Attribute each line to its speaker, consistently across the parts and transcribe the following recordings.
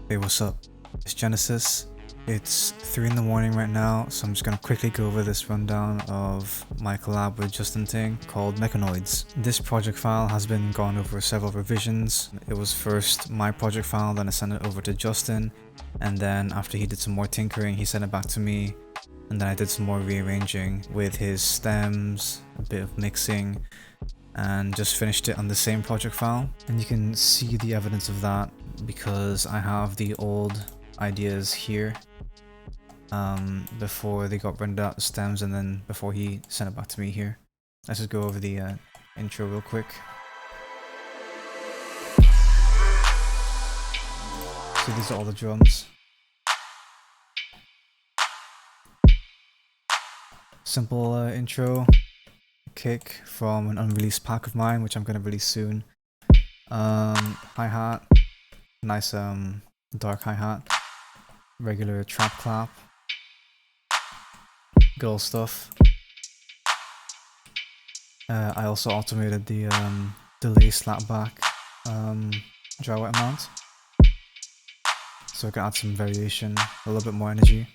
Speaker 1: Hey, what's up? It's Genesis. It's 3 in the morning right now, so I'm just gonna quickly go over this rundown of my collab with Jztin Thing called Mechanoidz. This project file has been gone over several revisions. It was first my project file, then I sent it over to Jztin, and then after he did some more tinkering, he sent it back to me, and then I did some more rearranging with his stems, a bit of mixing, and just finished it on the same project file. And you can see the evidence of that because I have the old ideas here before they got rendered out the stems, and then before he sent it back to me here. Let's just go over the intro real quick. So these are all the drums. Simple intro, kick from an unreleased pack of mine, which I'm going to release soon. Hi-hat, nice dark hi-hat, regular trap clap, good old stuff. I also automated the delay slapback dry wet amount, so I can add some variation, a little bit more energy.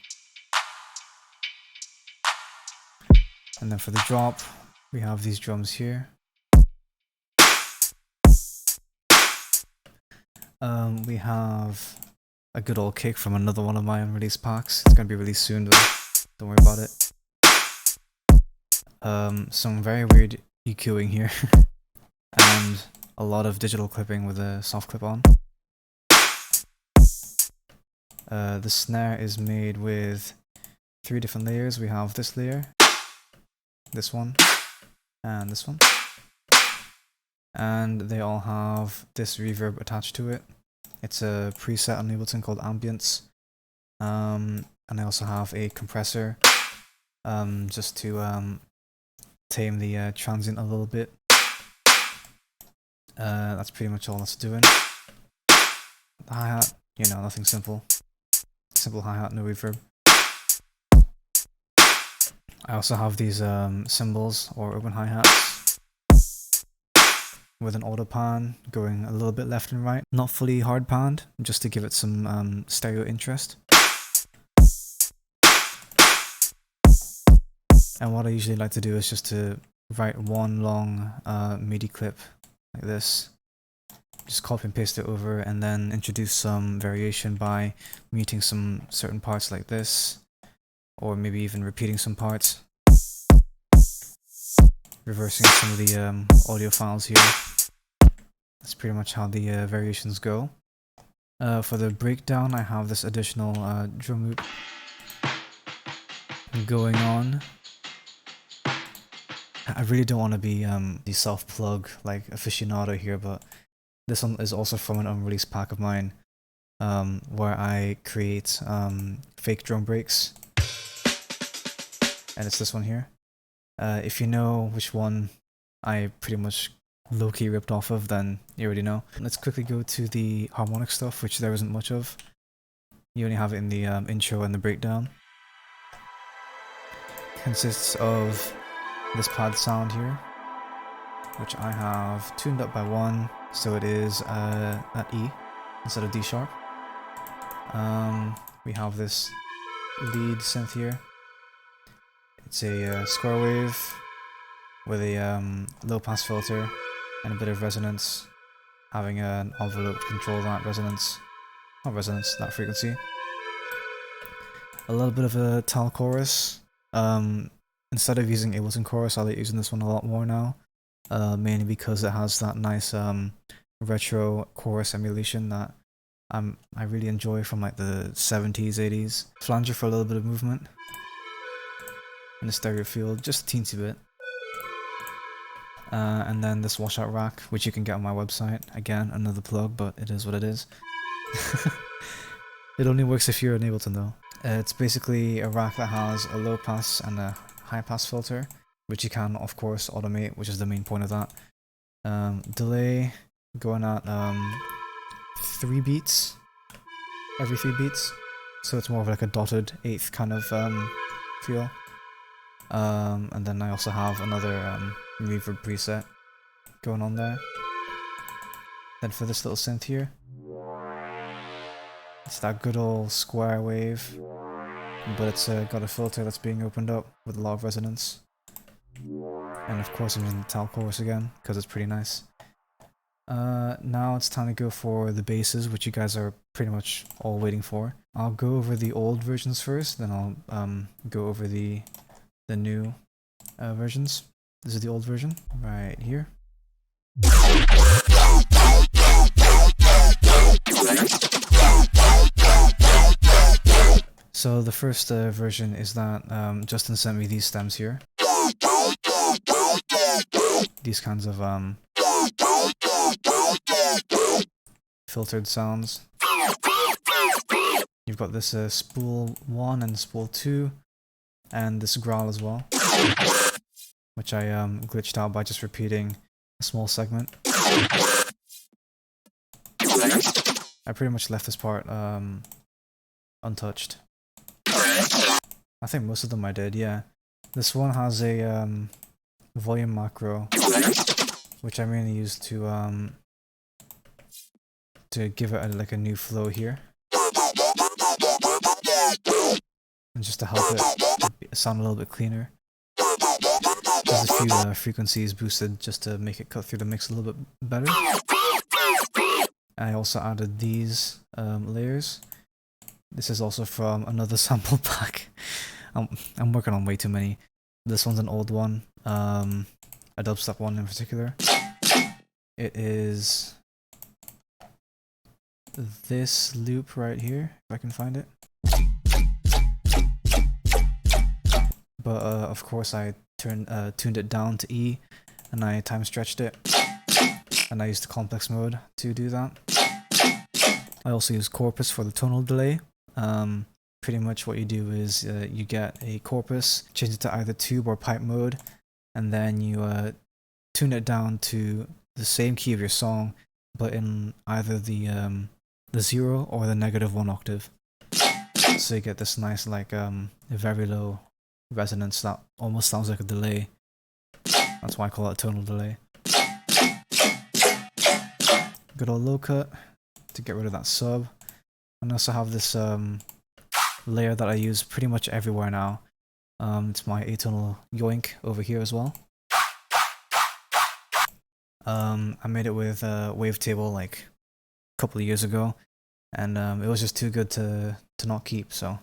Speaker 1: And then for the drop, we have these drums here. We have a good old kick from another one of my unreleased packs. It's going to be released soon though, don't worry about it. Some very weird EQing here, and a lot of digital clipping with a soft clip on. The snare is made with 3 different layers. We have this layer, this one, and this one. And they all have this reverb attached to it. It's a preset on Ableton called Ambience. And I also have a compressor just to tame the transient a little bit. That's pretty much all that's doing. The hi-hat, you know, nothing simple. Simple hi-hat, no reverb. I also have these cymbals or open hi-hats with an auto pan going a little bit left and right, not fully hard panned, just to give it some stereo interest. And what I usually like to do is just to write one long MIDI clip like this, just copy and paste it over, and then introduce some variation by muting some certain parts like this, or maybe even repeating some parts, reversing some of the audio files here. That's pretty much how the variations go. For the breakdown, I have this additional drum loop going on. I really don't want to be the self-plug like aficionado here, but this one is also from an unreleased pack of mine, where I create fake drum breaks, and it's this one here. If you know which one I pretty much low-key ripped off of, then you already know. Let's quickly go to the Harmonics stuff, which there isn't much of. You only have it in the intro and the breakdown. Consists of this pad sound here, which I have tuned up by 1, so it is at E instead of D sharp. We have this lead synth here. It's a square wave with a low pass filter and a bit of resonance, having an envelope to control that resonance, not resonance, that frequency. A little bit of a tal chorus. Instead of using Ableton chorus, I like using this one a lot more now, mainly because it has that nice retro chorus emulation that I really enjoy from like the 70s, 80s. Flanger for a little bit of movement in the stereo field, just a teensy bit. And then this washout rack, which you can get on my website. Again, another plug, but it is what it is. It only works if you're in Ableton though. It's basically a rack that has a low pass and a high pass filter, which you can of course automate, which is the main point of that. Delay going at 3 beats, every 3 beats, so it's more of like a dotted 8th kind of feel. And then I also have another reverb preset going on there. Then for this little synth here, It's that good old square wave, but it's got a filter that's being opened up with a lot of resonance. And of course I'm using the tal chorus again, because it's pretty nice. Now it's time to go for the basses, which you guys are pretty much all waiting for. I'll go over the old versions first, then I'll go over the new versions. This is the old version, right here. So the first version is that Jztin sent me these stems here. These kinds of filtered sounds. You've got this spool 1 and spool 2, and this growl as well, which I glitched out by just repeating a small segment. I pretty much left this part untouched. I think most of them I did, yeah. This one has a volume macro, which I mainly use to give it like a new flow here, and just to help it sound a little bit cleaner. There's a few frequencies boosted just to make it cut through the mix a little bit better. I also added these layers. This is also from another sample pack. I'm working on way too many. This one's an old one, a dubstep one in particular. It is this loop right here, if I can find it. But of course I tuned it down to E, and I time stretched it, and I used the complex mode to do that. I also use corpus for the tonal delay. Pretty much what you do is you get a corpus, change it to either tube or pipe mode, and then you tune it down to the same key of your song, but in either the 0 or the -1 octave. So you get this nice, like, very low resonance that almost sounds like a delay. That's why I call it a tonal delay. Good old low cut to get rid of that sub. And I also have this layer that I use pretty much everywhere now. It's my atonal yoink over here as well. I made it with Wavetable like a couple of years ago, and it was just too good to not keep, so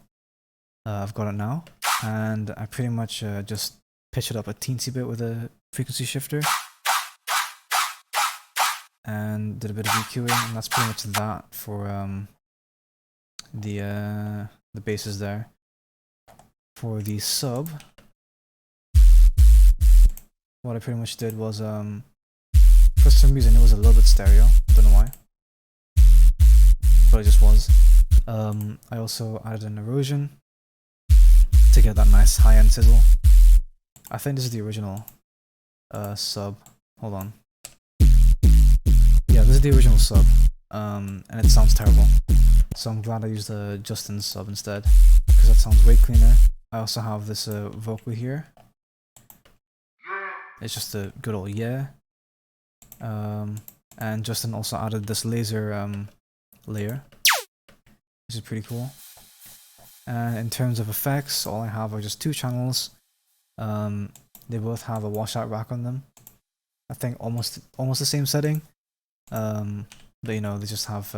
Speaker 1: I've got it now. And I pretty much just pitch it up a teensy bit with a frequency shifter, and did a bit of EQing, and that's pretty much that for the basses there. For the sub, what I pretty much did was, for some reason it was a little bit stereo, don't know why, but it just was. I also added an erosion to get that nice high-end sizzle. I think this is the original sub. Hold on. Yeah, this is the original sub, and it sounds terrible. So I'm glad I used the Jztin sub instead, because that sounds way cleaner. I also have this vocal here. It's just a good old yeah. And Jztin also added this laser layer, which is pretty cool. And in terms of effects, all I have are just 2 channels. They both have a washout rack on them. I think almost the same setting. But you know, they just have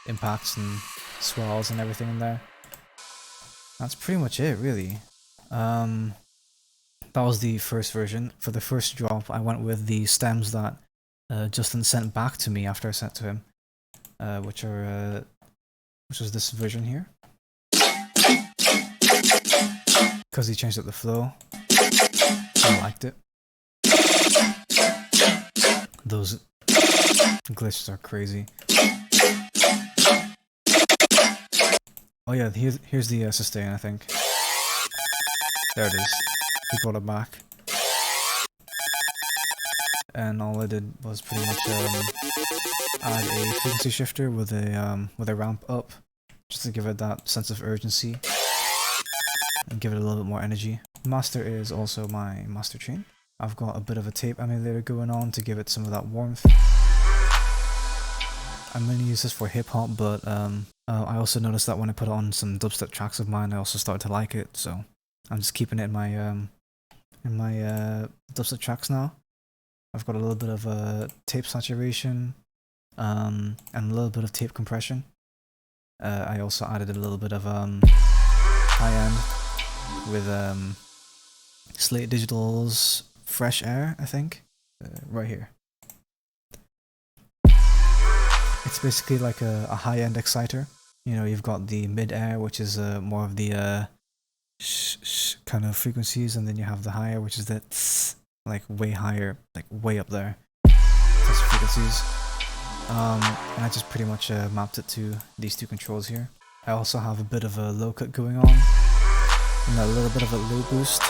Speaker 1: impacts and swells and everything in there. That's pretty much it, really. That was the first version. For the first drop, I went with the stems that Jztin sent back to me after I sent to him, which was this version here. Because he changed up the flow, I liked it. Those glitches are crazy. Oh yeah, here's the sustain, I think. There it is. He brought it back. And all I did was pretty much add a frequency shifter with a ramp up, just to give it that sense of urgency and give it a little bit more energy. Master is also my master chain. I've got a bit of a tape emulator going on to give it some of that warmth. I mainly use this for hip hop, but I also noticed that when I put it on some dubstep tracks of mine, I also started to like it. So I'm just keeping it in my dubstep tracks now. I've got a little bit of tape saturation, and a little bit of tape compression. I also added a little bit of high end with Slate Digital's Fresh Air, I think, right here. It's basically like a high-end exciter. You know, you've got the mid-air, which is more of the kind of frequencies, and then you have the higher, which is that like way higher, like way up there, those frequencies. And I just pretty much mapped it to these two controls here. I also have a bit of a low cut going on, and a little bit of a low boost.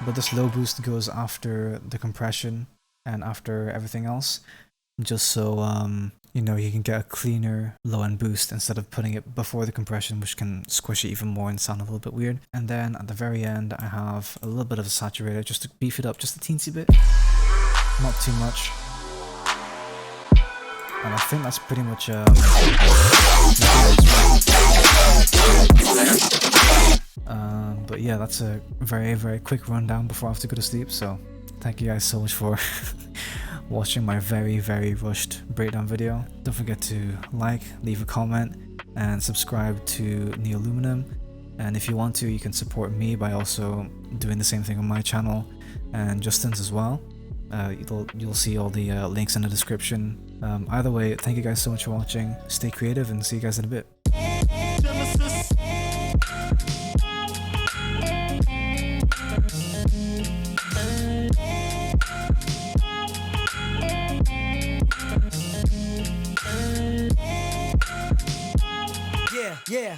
Speaker 1: But this low boost goes after the compression and after everything else, just so you know, you can get a cleaner low end boost instead of putting it before the compression, which can squish it even more and sound a little bit weird. And then at the very end, I have a little bit of a saturator just to beef it up just a teensy bit, not too much. And I think that's pretty much but yeah, that's a very quick rundown before I have to go to sleep. So thank you guys so much for watching my very rushed breakdown video. Don't forget to like, leave a comment, and subscribe to Neoluminum. And if you want to, you can support me by also doing the same thing on my channel and Jztin's as well. You'll see all the links in the description. Either way, thank you guys so much for watching. Stay creative, and see you guys in a bit. Yeah.